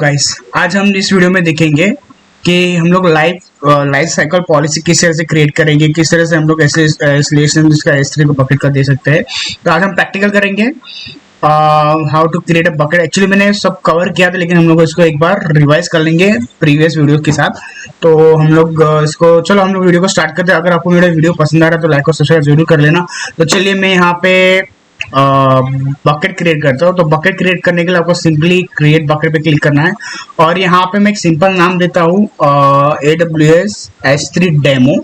Guys, आज हम इस वीडियो में देखेंगे कि हम लोग लाइफ साइकिल पॉलिसी किस तरह से क्रिएट करेंगे, किस तरह से हम लोग ऐसे रिलेशन का S3 को बकेट कर दे सकते हैं। तो आज हम प्रैक्टिकल करेंगे how to create a bucket. Actually मैंने सब कवर किया था, लेकिन हम लोग इसको एक बार रिवाइज कर लेंगे प्रीवियस वीडियो के साथ। तो हम लोग हम लोग वीडियो को स्टार्ट करते हैं। अगर आपको मेरा वीडियो पसंद आ रहा है तो लाइक और सब्सक्राइब जरूर कर लेना। तो चलिए मैं यहाँ पे बकेट क्रिएट करता हूँ। तो बकेट क्रिएट करने के लिए आपको सिंपली क्रिएट बकेट पे क्लिक करना है और यहाँ पे मैं एक सिंपल नाम देता हूँ AWS S3 डेमो।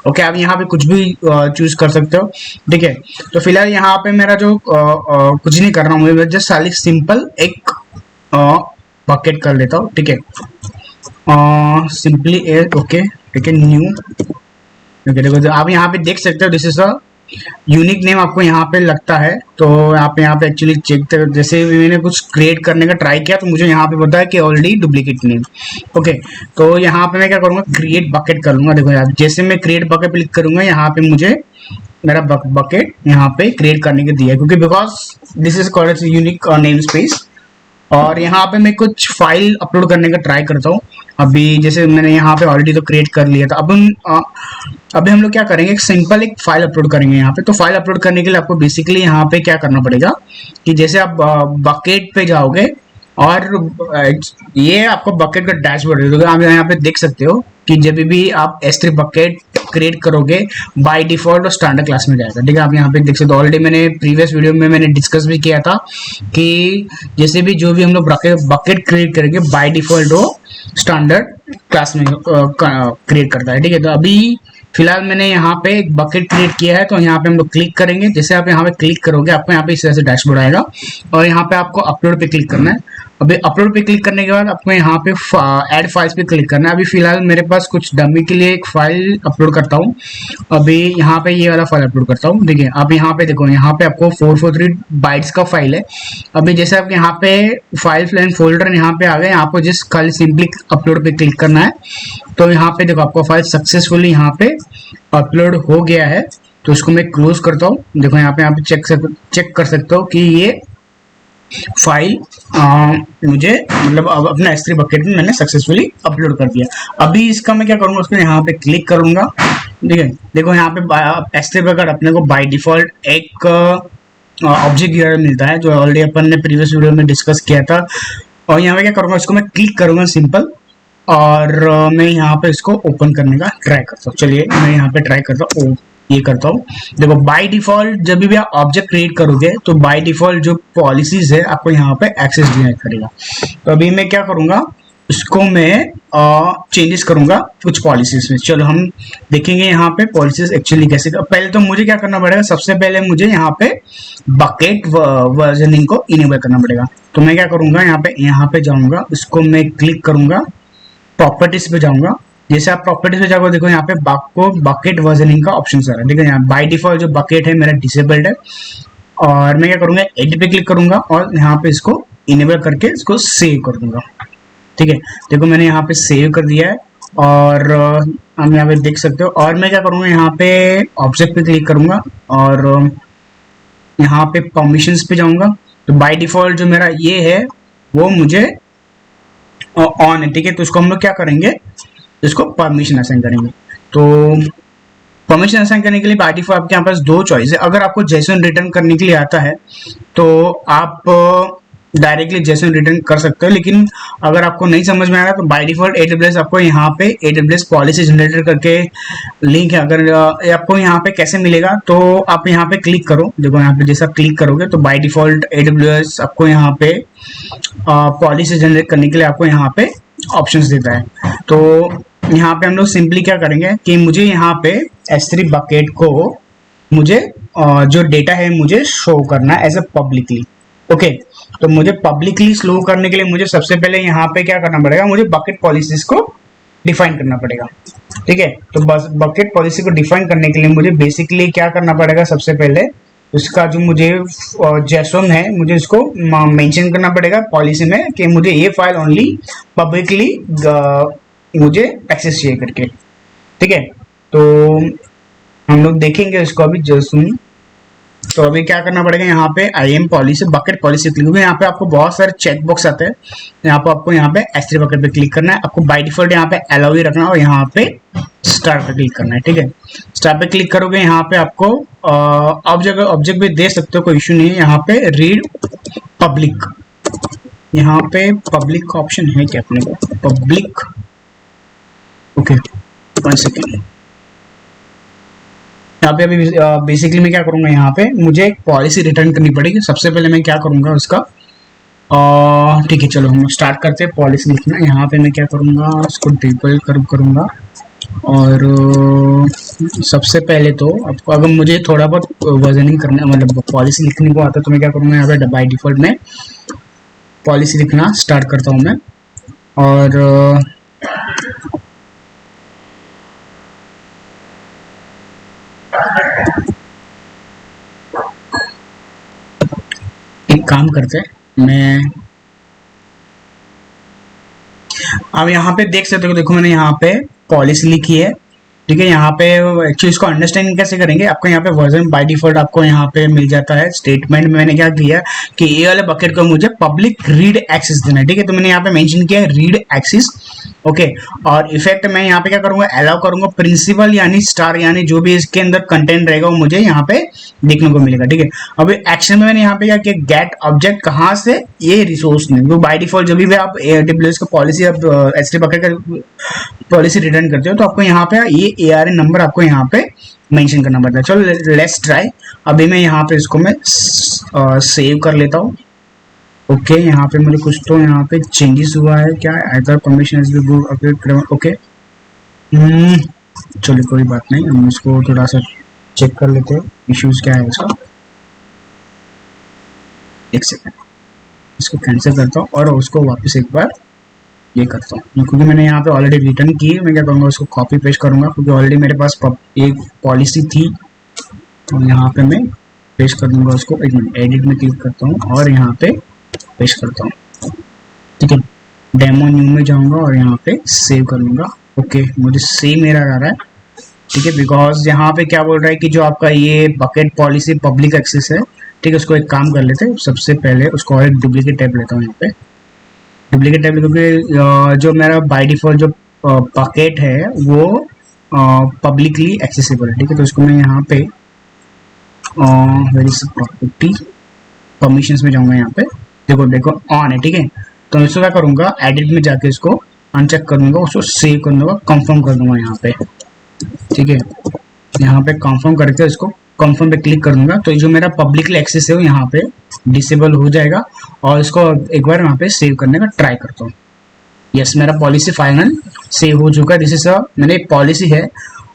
ओके, आप यहाँ पे कुछ भी चूज कर सकते हो, ठीक है। तो फिलहाल यहाँ पे मेरा जो कुछ नहीं करना, मुझे जस्ट खाली सिंपल एक बकेट कर लेता हूँ, ठीक है। सिंपली ओके, ठीक है, न्यू। ओके, देखो आप यहाँ पे देख सकते हो this is a unique name आपको यहाँ पे लगता है। तो आप यहाँ पे एक्चुअली चेक, जैसे मैंने कुछ क्रिएट करने का ट्राई किया तो मुझे यहाँ पे पता है कि ऑलरेडी डुप्लीकेट नेम। ओके, तो यहाँ पे मैं क्या करूँगा, क्रिएट बकेट कर लूंगा। देखो यार, जैसे मैं क्रिएट बकेट क्लिक करूंगा यहाँ पे मुझे मेरा बकेट यहाँ पे क्रिएट करने के दिया है, क्योंकि because this is called unique name space. और यहाँ पे मैं कुछ फाइल अपलोड करने का ट्राई करता हूँ। अभी जैसे मैंने यहाँ पे ऑलरेडी तो क्रिएट कर लिया था। अभी हम लोग क्या करेंगे, एक सिंपल एक फाइल अपलोड करेंगे यहाँ पे। तो फाइल अपलोड करने के लिए आपको बेसिकली यहाँ पे क्या करना पड़ेगा कि जैसे आप बकेट पे जाओगे और ये आपको बकेट का डैशबोर्ड है। तो आप यहाँ पे देख सकते हो कि जब भी आप S3 बकेट क्रिएट करोगे बाय डिफॉल्ट और स्टैंडर्ड क्लास में जाएगा, ठीक है। आप यहाँ पे देख सकते हो, ऑलरेडी मैंने प्रीवियस वीडियो में मैंने डिस्कस भी किया था कि जैसे भी जो भी हम लोग बकेट क्रिएट करेंगे बाय डिफॉल्ट वो स्टैंडर्ड क्लास में क्रिएट करता है, ठीक है। तो अभी फिलहाल मैंने यहाँ पे एक बकेट क्रिएट किया है, तो यहाँ पे हम लोग क्लिक करेंगे। जैसे आप यहाँ पे क्लिक करोगे आपको यहाँ पे इस तरह से डैशबोर्ड आएगा और यहाँ पे आपको अपलोड पे क्लिक करना है। अभी अपलोड पे क्लिक करने के बाद आपको यहाँ पे ऐड फाइल्स पे क्लिक करना है। अभी फिलहाल मेरे पास कुछ डमी के लिए एक फाइल अपलोड करता हूँ। अभी यहाँ पे ये वाला फाइल अपलोड करता हूँ, ठीक है। अब यहाँ पे देखो, यहाँ पे आपको 443 बाइट्स का फाइल है। अभी जैसे आप यहाँ पे फाइल एंड फोल्डर यहाँ पे आ गए, यहाँ पे जिस खाली सिंपली अपलोड पे क्लिक करना है। तो यहाँ पे देखो आपका फाइल सक्सेसफुली यहाँ पे अपलोड हो गया है। तो इसको मैं क्लोज करता हूँ। देखो यहाँ पे चेक कर सकते हो कि ये फाइल मुझे मतलब अपना S3 बकेट में मैंने सक्सेसफुली अपलोड कर दिया। अभी इसका मैं क्या करूंगा, उसको यहाँ पे क्लिक करूंगा, ठीक है। देखो यहाँ पे S3 बकेट अपने को बाय डिफॉल्ट एक ऑब्जेक्ट यूआरएल मिलता है, जो ऑलरेडी अपन ने प्रीवियस वीडियो में डिस्कस किया था। और यहाँ पे क्या करूंगा, इसको मैं क्लिक करूंगा सिंपल, और मैं यहाँ पे इसको ओपन करने का ट्राई करता हूँ। चलिए मैं यहाँ पे ट्राई करता हूँ, ये करता हूँ। देखो बाय डिफॉल्ट जब भी आप ऑब्जेक्ट क्रिएट करोगे तो बाय डिफॉल्ट जो पॉलिसीज है आपको यहाँ पे एक्सेस दिया करेगा। तो अभी मैं क्या करूँगा, इसको मैं चेंजेस करूँगा कुछ पॉलिसीज में। चलो हम देखेंगे यहाँ पे पॉलिसीज एक्चुअली कैसे। पहले तो मुझे क्या करना पड़ेगा, सबसे पहले मुझे यहाँ पे बकेट वर्जनिंग को इनेबल करना पड़ेगा। तो मैं क्या करूँगा, यहाँ पे जाऊँगा, इसको मैं क्लिक करूँगा, प्रॉपर्टीज पे जाऊँगा। जैसे आप प्रॉपर्टीज पे जाओगे, देखो यहाँ पे आपको बकेट वर्जनिंग का ऑप्शन आ रहा है, ठीक है। यहाँ बाय डिफॉल्ट जो बकेट है मेरा डिसेबल्ड है। और मैं क्या करूँगा, एडिट पे क्लिक करूँगा और यहाँ पे इसको इनेबल करके इसको सेव कर दूंगा, ठीक है। देखो मैंने यहाँ पे सेव कर दिया है और हम यहाँ पे देख सकते हो। और मैं क्या करूँगा, यहाँ पे ऑब्जेक्ट पे क्लिक करूँगा और यहाँ पे परमिशंस पे जाऊँगा। तो बाय डिफॉल्ट जो मेरा ये है वो मुझे ऑन है, ठीक है। तो उसको हम लोग क्या करेंगे, इसको परमिशन असाइन करेंगे। तो परमिशन असाइन करने के लिए बाय डिफॉल्ट आपके यहाँ पास दो चॉइस है। अगर आपको जेसन रिटर्न करने के लिए आता है तो आप डायरेक्टली जेसन रिटर्न कर सकते हो, लेकिन अगर आपको नहीं समझ में आ रहा तो बाय डिफॉल्ट AWS आपको यहाँ पे AWS पॉलिसी जनरेटर करके लिंक है। अगर आपको यहाँ पे कैसे मिलेगा, तो आप यहाँ पे क्लिक करो। देखो यहाँ पे जैसा क्लिक करोगे तो बाय डिफॉल्ट AWS आपको यहाँ पे पॉलिसी जनरेट करने के लिए आपको यहाँ पे ऑप्शंस देता है। तो यहाँ पे हम लोग सिंपली क्या करेंगे कि मुझे यहाँ पे S3 बकेट को मुझे जो डेटा है मुझे शो करना है एज ए पब्लिकली। ओके, तो मुझे पब्लिकली शो करने के लिए मुझे सबसे पहले यहाँ पे क्या करना पड़ेगा, मुझे बकेट पॉलिसीज को डिफाइन करना पड़ेगा, ठीक है। तो बस बकेट पॉलिसी को डिफाइन करने के लिए मुझे बेसिकली क्या करना पड़ेगा, सबसे पहले उसका जो मुझे जेसन है मुझे इसको मेंशन करना पड़ेगा पॉलिसी में कि मुझे ये फाइल ओनली पब्लिकली मुझे एक्सेस चाहिए करके, ठीक है। तो हम लोग देखेंगे इसको अभी जेसन तो अभी क्या करना पड़ेगा, यहाँ पे I am policy bucket policy click होगी। यहाँ पे आपको बहुत सारे चेक बॉक्स आते हैं, यहाँ पे आपको यहाँ पे S3 बकेट पे क्लिक करना है। आपको बाय डिफॉल्ट यहाँ पे अलाउ ही रखना है और यहाँ पे स्टार पे क्लिक करना है। ठीक है, स्टार पे क्लिक करोगे, यहाँ पे आपको ऑब्जेक्ट भी दे सकते हो, कोई इश्यू नहीं है। यहाँ पे रीड पब्लिक, यहाँ पे पब्लिक का ऑप्शन है क्या अपने को, पब्लिक, ओके 1 सेकेंड। यहाँ पे अभी बेसिकली मैं क्या करूंगा, यहाँ पे मुझे एक पॉलिसी रिटर्न करनी पड़ेगी। सबसे पहले मैं क्या करूंगा उसका, ठीक है चलो हम स्टार्ट करते हैं पॉलिसी लिखना। यहाँ पे मैं क्या करूंगा, उसको डिबल करूंगा और सबसे पहले तो आपको अगर मुझे थोड़ा बहुत वर्जनिंग करना मतलब पॉलिसी लिखने को आता है तो मैं क्या करूंगा, यहाँ पे बाय डिफॉल्ट में पॉलिसी लिखना स्टार्ट करता हूँ मैं। और एक काम करते हैं, मैं अब यहाँ पे देख सकते हो, देखो मैंने यहाँ पे पॉलिसी लिखी है। ठीक है, यहाँ पे एक्चुअली इसको अंडरस्टैंडिंग कैसे करेंगे, आपको यहाँ पे वर्जन बाय डिफॉल्ट आपको यहाँ पे मिल जाता है। स्टेटमेंट में मैंने क्या किया कि ये वाले बकेट को मुझे पब्लिक रीड एक्सेस देना है। ठीक है, तो मैंने यहाँ पे मेंशन किया है रीड एक्सेस, ओके। और इफेक्ट मैं यहाँ पे क्या करूंगा, अलाउ करूंगा प्रिंसिपल यानी स्टार यानी जो भी इसके अंदर कंटेंट रहेगा वो मुझे यहाँ पे देखने को मिलेगा। ठीक है, अब एक्शन में मैंने यहाँ पे क्या किया, गेट ऑब्जेक्ट कहाँ से, ये रिसोर्स नेम। तो बाय डिफॉल्ट जब भी आप AWS का पॉलिसी आप S3 बकेट का पॉलिसी रिटर्न करते हो तो आपको यहाँ पे ये ARN नंबर आपको यहाँ पे मेंशन करना पड़ता है। चलो लेट्स ट्राई। अभी मैं यहाँ पे इसको मैं सेव कर लेता हूँ। ओके, यहाँ पे मुझे कुछ तो यहाँ पे चेंजेस हुआ है क्या, अदर परमिशन ओके। चलो कोई बात नहीं, हम इसको थोड़ा सा चेक कर लेते हैं इश्यूज क्या है इसका। एक सेकेंड, इसको कैंसिल करता हूँ और उसको वापस एक बार ये करता हूँ, क्योंकि मैंने यहाँ पे ऑलरेडी रिटर्न की है। मैं क्या करूँगा, उसको कॉपी पेस्ट करूँगा क्योंकि ऑलरेडी मेरे पास एक पॉलिसी थी। तो यहाँ पे मैं पेस्ट कर दूंगा उसको। एक मिनट, एडिट में क्लिक करता हूँ और यहाँ पे पेस्ट करता हूँ। ठीक है, डेमो न्यू में जाऊँगा और यहाँ पे सेव कर लूँगा। ओके, मुझे सेव मेरा आ रहा है। ठीक है, बिकॉज यहाँ पे क्या बोल रहा है कि जो आपका ये बकेट पॉलिसी पब्लिक एक्सेस है। ठीक है, उसको एक काम कर लेते हैं, सबसे पहले उसको और एक डुप्लीकेट टैब लेता हूँ। यहाँ पे डुप्लीकेट टैब क्योंकि जो मेरा बाय डिफॉल्ट जो बकेट है वो पब्लिकली एक्सेसिबल है। ठीक है, तो उसको मैं यहाँ पे वेरी प्रॉपर्टी परमिशंस में जाऊँगा। यहाँ पे देखो ऑन है। ठीक है, तो इसको क्या करूँगा, एडिट में जाके इसको अनचेक कर दूंगा, उसको सेव कर दूंगा, कंफर्म कर दूंगा यहाँ पे। ठीक है, यहाँ पे कंफर्म करके इसको कंफर्म पे क्लिक कर दूंगा, तो जो मेरा पब्लिकली एक्सेस है वो यहाँ पे डिसेबल हो जाएगा। और इसको एक बार यहाँ पे सेव करने का ट्राई करता हूँ। यस, मेरा पॉलिसी फाइनल सेव हो चुका है। दिस इज मैंने पॉलिसी है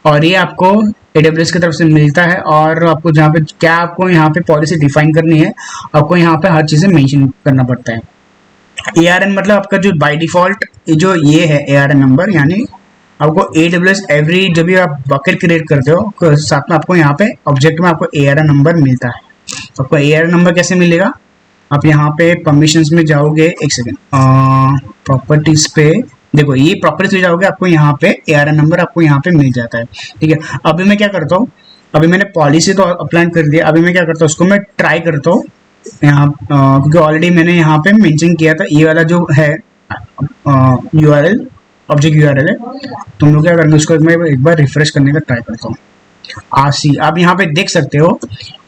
और ये आपको AWS की तरफ से मिलता है। और आपको जहाँ पे क्या आपको यहाँ पे पॉलिसी डिफाइन करनी है, आपको यहाँ पे हर चीज़ें मेंशन करना पड़ता है। ARN मतलब आपका जो बाय डिफॉल्ट जो ये है ARN नंबर, यानी आपको AWS एवरी जब भी आप बकेट क्रिएट करते हो साथ में आपको यहाँ पे ऑब्जेक्ट में आपको ARN नंबर मिलता है। आपको ARN नंबर कैसे मिलेगा, आप यहाँ पे परमिशंस में जाओगे, एक सेकेंड, प्रॉपर्टीज पे देखो, ये प्रॉपर्टीज में जाओगे, आपको यहाँ पे ARN नंबर आपको यहाँ पे मिल जाता है। ठीक है, अभी मैं क्या करता हूँ, अभी मैंने पॉलिसी तो अप्लाई कर दिया, अभी मैं क्या करता हूँ उसको मैं ट्राई करता हूँ यहाँ, क्योंकि ऑलरेडी मैंने यहाँ पे मेंशन किया था ये वाला जो है URL ऑब्जेक्ट URL है। तुम लोग क्या करेंगे, उसको मैं एक बार रिफ्रेश करने का ट्राई करता हूँ। RC आप यहाँ पे देख सकते हो,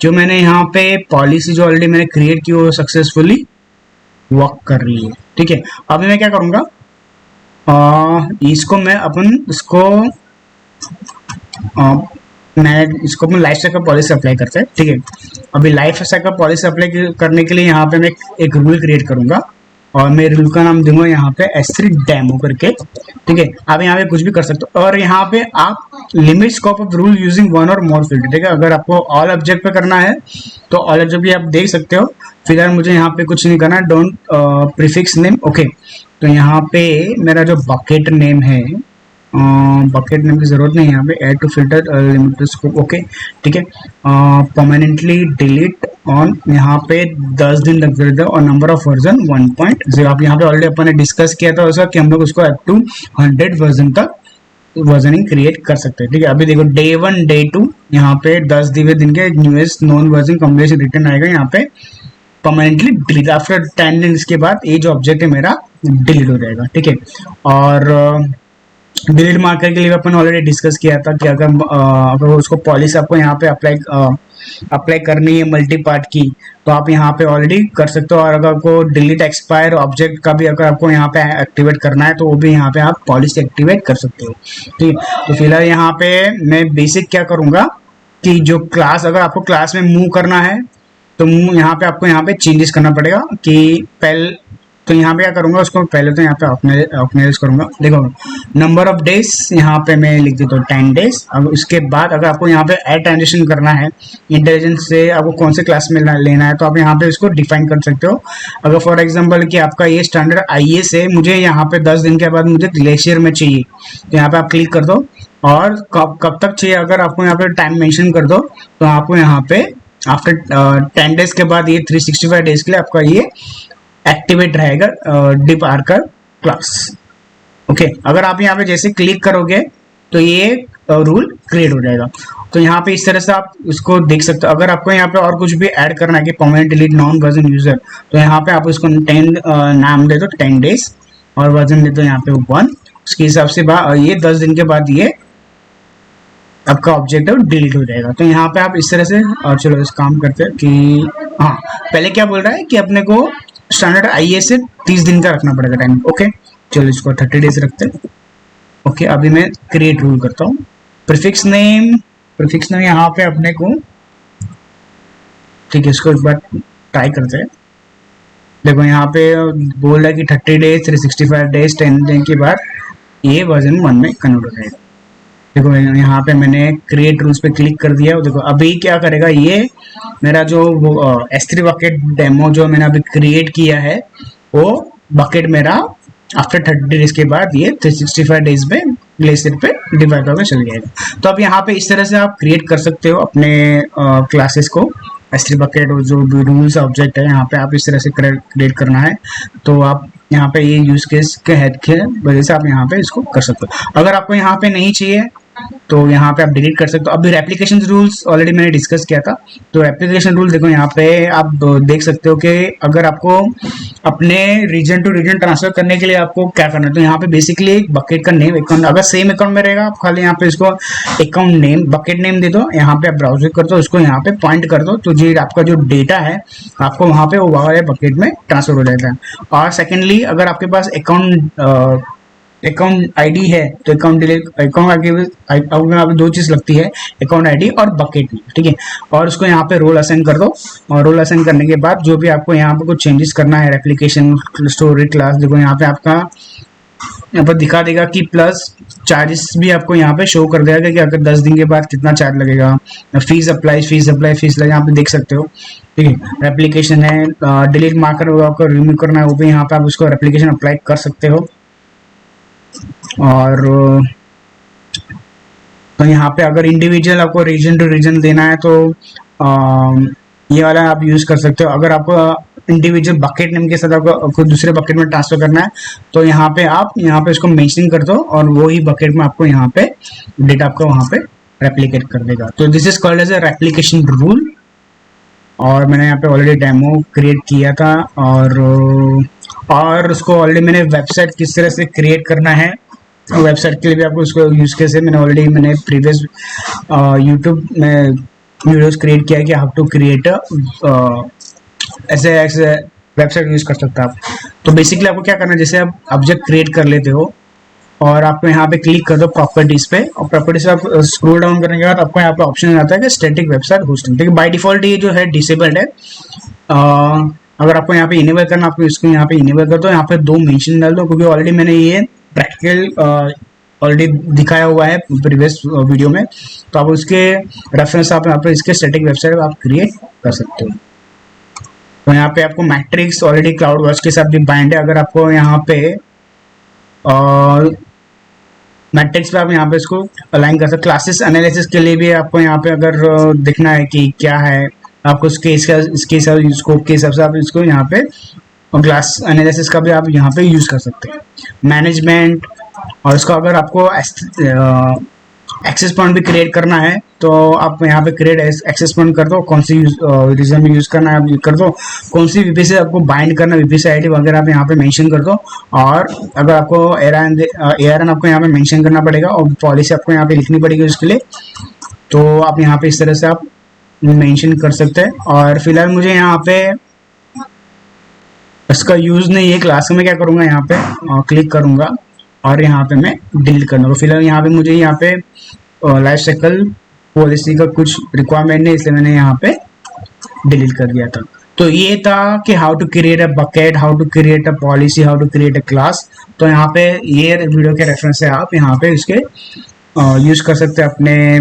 जो मैंने यहाँ पे पॉलिसी जो ऑलरेडी मैंने क्रिएट की वो सक्सेसफुली वर्क कर रही है। ठीक है, अभी मैं क्या करूँगा, इसको मैं अपन इसको मैं इसको अपने लाइफ साइकिल पॉलिसी अप्लाई करते हैं। ठीक है, अभी लाइफ साइकिल पॉलिसी अप्लाई करने के लिए यहाँ पे मैं एक रूल क्रिएट करूँगा और मैं रूल का नाम दूंगा यहाँ पे S3 डेमो करके। ठीक है, आप यहाँ पे कुछ भी कर सकते हो और यहाँ पे आप limit scope of rule using one और मोर फील्ड। ठीक है, अगर आपको ऑल ऑब्जेक्ट पे करना है तो ऑल ऑब्जेक्ट भी आप देख सकते हो। फिलहाल मुझे यहाँ पे कुछ नहीं करना, डोंट प्रीफिक्स नेम। ओके, तो यहाँ पे मेरा जो बकेट नेम है, बकेट नेम की जरूरत नहीं है यहाँ पे, add to filter limit scope. Okay, ठीक है, परमानेंटली डिलीट ऑन, यहाँ पे 10 दिन लग जाता है और नंबर ऑफ वर्जन 1.0। आप यहाँ पे ऑलरेडी अपन ने डिस्कस किया था उसका कि हम लोग उसको अप टू 100 वर्जन तक वर्जनिंग क्रिएट कर सकते हैं। ठीक है, अभी देखो day 1 day 2 यहाँ पे 10वें दिन के newest non version communication return आएगा यहाँ पे परमानेंटली डिलीट। आफ्टर 10 डेज के बाद ये जो ऑब्जेक्ट है मेरा डिलीट हो जाएगा। ठीक है, और डिलीट मार्कर के लिए अपन ऑलरेडी डिस्कस किया था कि अगर उसको पॉलिसी आपको यहाँ पे अप्लाई करनी है मल्टी पार्ट की, तो आप यहाँ पे ऑलरेडी कर सकते हो। और अगर आपको डिलीट एक्सपायर ऑब्जेक्ट का भी अगर आपको यहाँ पे एक्टिवेट करना है तो वो भी यहाँ पे आप पॉलिसी एक्टिवेट कर सकते हो। ठीक है, तो फिलहाल यहाँ पे मैं बेसिक क्या करूँगा कि जो क्लास, अगर आपको क्लास में मूव करना है तो यहाँ पे आपको यहाँ पे चेंजेस करना पड़ेगा कि पहले तो यहाँ पे क्या करूँगा, उसको पहले तो यहाँ पे ऑप्शनलाइज करूँगा। देखो नंबर ऑफ डेज यहाँ पे मैं लिख देता हूँ 10 डेज। अब उसके बाद अगर आपको यहाँ पे ऐड ट्रांजेक्शन करना है इंटेलिजेंस से, आपको कौन से क्लास में लेना है तो आप यहाँ पे इसको डिफाइन कर सकते हो। अगर फॉर एग्जाम्पल कि आपका ये स्टैंडर्ड IAS है, मुझे यहाँ पे 10 दिन के बाद मुझे ग्लेशियर में चाहिए, तो यहाँ पे आप क्लिक कर दो और कब तक चाहिए अगर आपको यहाँ पे टाइम मेंशन कर दो तो आपको यहाँ पे आफ्टर 10 डेज के बाद ये 365 डेज के लिए आपका ये एक्टिवेट रहेगा डिप आर्कर क्लास। ओके, अगर आप यहाँ पे जैसे क्लिक करोगे तो ये रूल क्रिएट हो जाएगा। तो यहाँ पे इस तरह से आप इसको देख सकते हो। अगर आपको यहाँ पे और कुछ भी ऐड करना है कि permanent delete non version user, तो यहाँ पे आप उसको 10 नाम दे दो 10 डेज और वर्जन दे दो यहाँ पे 1। उसके हिसाब से ये 10 दिन के बाद ये आपका ऑब्जेक्ट है डिलीट हो जाएगा। तो यहाँ पे आप इस तरह से, और चलो इस काम करते हैं कि हाँ, पहले क्या बोल रहा है कि अपने को स्टैंडर्ड IAS से 30 दिन का रखना पड़ेगा टाइम। ओके, चलो इसको 30 डेज रखते हैं। ओके, अभी मैं क्रिएट रूल करता हूँ। प्रीफिक्स नेम यहाँ पे अपने को, ठीक है, इसको एक बार ट्राई करते हैं। देखो यहाँ पे बोल रहा है कि 30 डेज 365 डेज 10 दिन के बाद ये वर्जन 1 में कन्वर्ट हो जाएगा। देखो यहाँ पे मैंने क्रिएट रूल्स पे क्लिक कर दिया। देखो अभी क्या करेगा, ये मेरा जो S3 बकेट डेमो जो मैंने अभी क्रिएट किया है वो बकेट मेरा आफ्टर 30 डेज के बाद ये 365 डेज में ग्लेशियर पे डिवाइड होकर चल जाएगा। तो अब यहाँ पे इस तरह से आप क्रिएट कर सकते हो अपने क्लासेस को। S3 बकेट और जो भी रूल्स ऑब्जेक्ट है यहाँ पे आप इस तरह से क्रिएट करना है तो आप यहाँ पे ये यूज केस के हेड के वजह से आप यहाँ पे इसको कर सकते हो। अगर आपको यहाँ पे नहीं चाहिए तो यहाँ पे आप डिलीट कर सकते हो। अभी रेप्लिकेशन रूल्स ऑलरेडी मैंने डिस्कस किया था। तो रेप्लिकेशन रूल देखो यहाँ पे आप देख सकते हो कि अगर आपको अपने रीजन टू रीजन ट्रांसफर करने के लिए आपको क्या करना है, तो यहाँ पे बेसिकली एक बकेट का नेम अकाउंट, अगर सेम अकाउंट में रहेगा आप खाली यहाँ पे इसको अकाउंट नेम बकेट नेम दे दो। यहाँ पे आप ब्राउजिंग कर दो, उसको यहाँ पे पॉइंट कर दो तो जी आपका जो डेटा है आपको वहाँ पे वो वाले बकेट में ट्रांसफर हो जाता है। और सेकेंडली अगर आपके पास अकाउंट आईडी है तो अकाउंट दो चीज लगती है, अकाउंट आईडी और बकेट नेम। ठीक है, और उसको यहाँ पे रोल असाइन कर दो। और रोल असाइन करने के बाद जो भी आपको यहाँ पे कुछ चेंजेस करना है रेप्लिकेशन स्टोरेज क्लास, देखो यहाँ पे आपका यहाँ पर दिखा देगा कि प्लस चार्जेस भी आपको यहाँ पे शो कर देगा कि अगर 10 दिन के बाद कितना चार्ज लगेगा। फीस अप्लाई यहाँ पे देख सकते हो। ठीक है, रेप्लिकेशन है, डिलीट मार्कर आपको रिमूव करना है वो भी यहाँ पे आप उसको रेप्लिकेशन अप्लाई कर सकते हो। और तो यहाँ पे अगर इंडिविजुअल आपको रीजन टू रीजन देना है तो ये वाला आप यूज कर सकते हो। अगर आपको इंडिविजुअल बकेट नेम के साथ आपको दूसरे बकेट में ट्रांसफर करना है तो यहाँ पे आप यहाँ पे इसको मेंशन कर दो और वो ही बकेट में आपको यहाँ पे डेटा आपको वहाँ पे रेप्लिकेट कर देगा। तो this is called as a replication rule. और मैंने यहाँ पे ऑलरेडी डेमो क्रिएट किया था और उसको ऑलरेडी मैंने वेबसाइट किस तरह से क्रिएट करना है, वेबसाइट के लिए भी आपको उसको यूज कैसे मैंने प्रीवियस यूट्यूब में वीडियोस क्रिएट किया है कि हाउ टू क्रिएट ऐसे वेबसाइट यूज कर सकते हैं आप। तो बेसिकली आपको क्या करना है, जैसे आप ऑब्जेक्ट क्रिएट कर लेते हो और आपको यहाँ पे क्लिक कर दो प्रॉपर्टीज पे, और प्रॉपर्टीज पे आप स्क्रॉल डाउन करने के बाद आपको यहाँ पे ऑप्शन आता है कि स्टैटिक वेबसाइट होस्टिंग। ठीक है, बाय डिफॉल्ट ये जो है डिसेबल्ड है। अगर आपको यहाँ पे इनेबल करना, आपको इसको यहाँ पे इनेबल कर दो, यहाँ पे 2 मेंशन डाल दो क्योंकि ऑलरेडी मैंने ये प्रैक्टिकल ऑलरेडी दिखाया हुआ है प्रीवियस वीडियो में। तो आप उसके रेफरेंस आप यहाँ पे इसके स्टैटिक वेबसाइट आप क्रिएट कर सकते हो। तो यहाँ पे आपको मैट्रिक्स ऑलरेडी क्लाउड वॉच के साथ भी बाइंड है। अगर आपको यहाँ पे मैट्रिक्स पे आप यहाँ पे इसको अलाइन कर सकते। क्लासेस एनालिसिस के लिए भी आपको यहाँ पे अगर देखना है कि क्या है आपको इसके स्कोप के हिसाब से आप इसको यहाँ पे क्लास एनालिसिस का भी आप यहाँ पे यूज कर सकते हैं। मैनेजमेंट और इसका अगर आपको एक्सेस पॉइंट भी क्रिएट करना है तो आप यहाँ पे क्रिएट एक्सेस पॉइंट कर दो, कौन सी रीजन में यूज करना है आप कर दो, कौन सी वीपी से आपको बाइंड करना है, वीपी आईडी वगैरह आप यहाँ पे मेंशन कर दो। और अगर आपको ARN आपको यहाँ पे मेंशन करना पड़ेगा और पॉलिसी आपको यहाँ पे लिखनी पड़ेगी उसके लिए, तो आप यहाँ पे इस तरह से आप मेंशन कर सकते हैं। और फिलहाल मुझे यहाँ पे इसका यूज नहीं है क्लास में, क्या करूँगा यहाँ पे क्लिक करूँगा और यहाँ पे मैं डिलीट कर दूँगा। फिलहाल यहाँ पे मुझे यहाँ पे लाइफ साइकिल पॉलिसी का कुछ रिक्वायरमेंट नहीं, इसलिए मैंने यहाँ पे डिलीट कर दिया था। तो ये था कि how to create a bucket, how to create a policy, how to create a class. तो यहाँ पे ये वीडियो के रेफरेंस से आप यहाँ पे इसके यूज कर सकते हैं अपने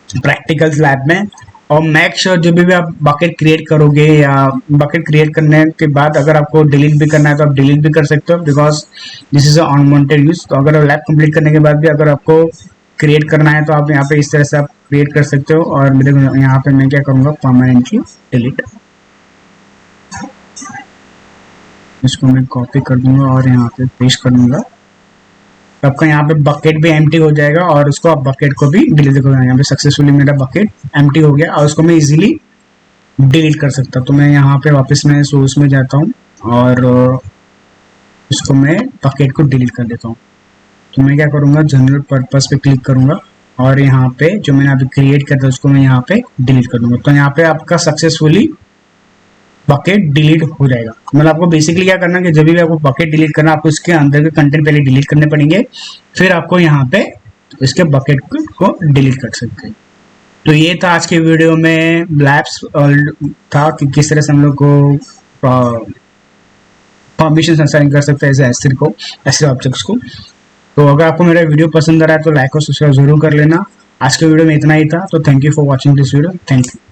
प्रैक्टिकल्स लैब में। और मेक श्योर जो भी आप बकेट क्रिएट करोगे या बकेट क्रिएट करने के बाद अगर आपको डिलीट भी करना है तो आप डिलीट भी कर सकते हो, because this is unwanted use. तो अगर लैब कंप्लीट करने के बाद भी अगर आपको क्रिएट करना है तो आप यहाँ पे इस तरह से आप क्रिएट कर सकते हो। और मेरे यहाँ पे मैं क्या करूँगा, परमानेंटली डिलीट, इसको मैं कॉपी कर दूंगा और यहाँ पे पेस्ट कर दूंगा। आपका यहाँ पे बकेट भी एम्प्टी हो जाएगा और उसको आप बकेट को भी डिलीट कर देंगे। यहाँ पे सक्सेसफुली मेरा बकेट एम्प्टी हो गया और उसको मैं इजीली डिलीट कर सकता। तो मैं यहाँ पे वापस मैं सोर्स में जाता हूँ और इसको मैं बकेट को डिलीट कर देता हूँ। तो मैं क्या करूँगा, जनरल पर्पस पे क्लिक करूँगा और यहाँ पे जो मैंने अभी क्रिएट किया था उसको मैं यहाँ पे डिलीट कर दूंगा। तो यहाँ पे आपका सक्सेसफुली बकेट डिलीट हो जाएगा। मतलब आपको बेसिकली क्या करना है कि जब भी आपको बकेट डिलीट करना, आपको इसके अंदर के कंटेंट पहले डिलीट करने पड़ेंगे, फिर आपको यहाँ पे इसके बकेट को डिलीट कर सकते हैं। तो ये था आज के वीडियो में लैब्स था कि किस तरह से हम लोग को परमिशन असाइन कर सकते हैं एज एस3 को, एस3 ऑब्जेक्ट्स को। तो अगर आपको मेरा वीडियो पसंद आ रहा है तो लाइक और सब्सक्राइब जरूर कर लेना। आज के वीडियो में इतना ही था, तो thank you for watching this video. Thank you.